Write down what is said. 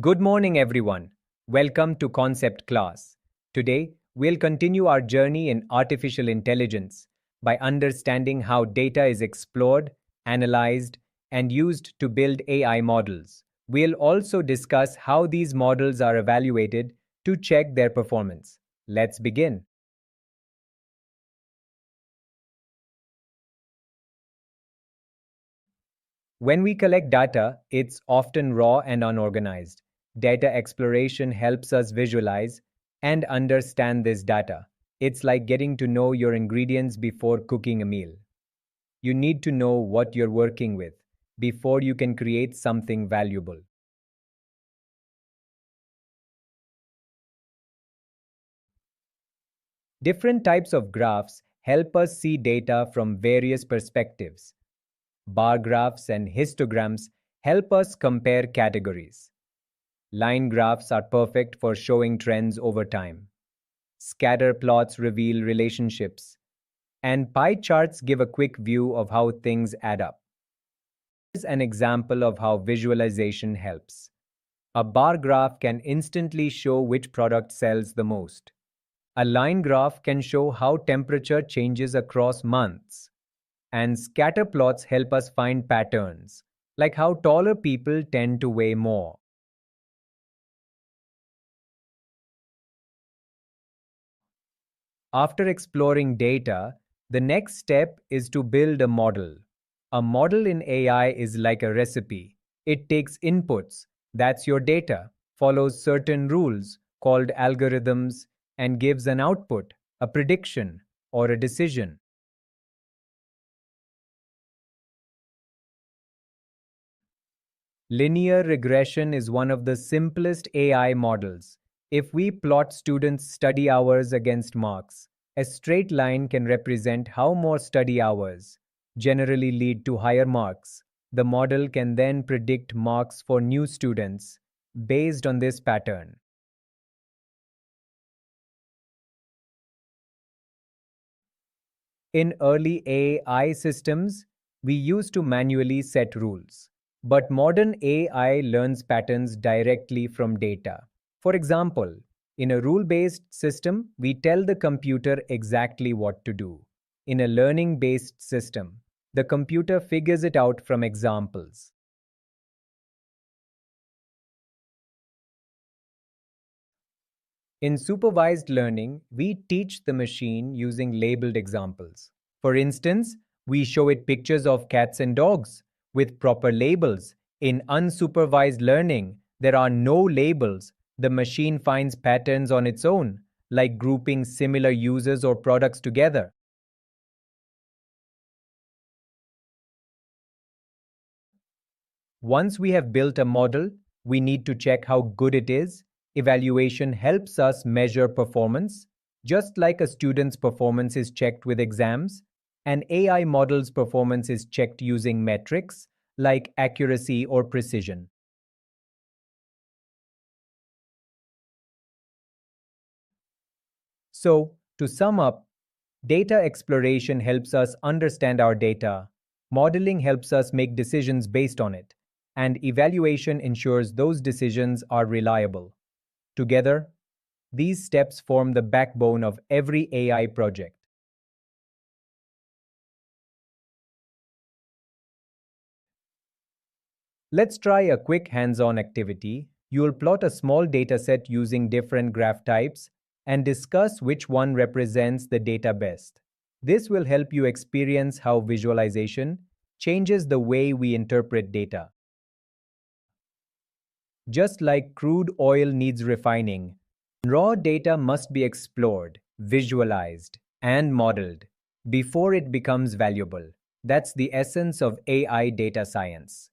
Good morning, everyone. Welcome to Concept Class. Today, we'll continue our journey in artificial intelligence by understanding how data is explored, analyzed, and used to build AI models. We'll also discuss how these models are evaluated to check their performance. Let's begin. When we collect data, it's often raw and unorganized. Data exploration helps us visualize and understand this data. It's like getting to know your ingredients before cooking a meal. You need to know what you're working with before you can create something valuable. Different types of graphs help us see data from various perspectives. Bar graphs and histograms help us compare categories. Line graphs are perfect for showing trends over time. Scatter plots reveal relationships. And pie charts give a quick view of how things add up. Here's an example of how visualization helps. A bar graph can instantly show which product sells the most. A line graph can show how temperature changes across months. And scatter plots help us find patterns, like how taller people tend to weigh more. After exploring data, the next step is to build a model. A model in AI is like a recipe. It takes inputs, that's your data, follows certain rules called algorithms, and gives an output, a prediction, or a decision. Linear regression is one of the simplest AI models. If we plot students' study hours against marks, a straight line can represent how more study hours generally lead to higher marks. The model can then predict marks for new students based on this pattern. In early AI systems, we used to manually set rules. But modern AI learns patterns directly from data. For example, in a rule based system, we tell the computer exactly what to do. In a learning based system, the computer figures it out from examples. In supervised learning, we teach the machine using labeled examples. For instance, we show it pictures of cats and dogs with proper labels. In unsupervised learning, there are no labels. The machine finds patterns on its own, like grouping similar users or products together. Once we have built a model, we need to check how good it is. Evaluation helps us measure performance, just like a student's performance is checked with exams. An AI model's performance is checked using metrics like accuracy or precision. So, to sum up, data exploration helps us understand our data, modeling helps us make decisions based on it, and evaluation ensures those decisions are reliable. Together, these steps form the backbone of every AI project. Let's try a quick hands-on activity. You'll plot a small dataset using different graph types and discuss which one represents the data best. This will help you experience how visualization changes the way we interpret data. Just like crude oil needs refining, raw data must be explored, visualized, and modeled before it becomes valuable. That's the essence of AI data science.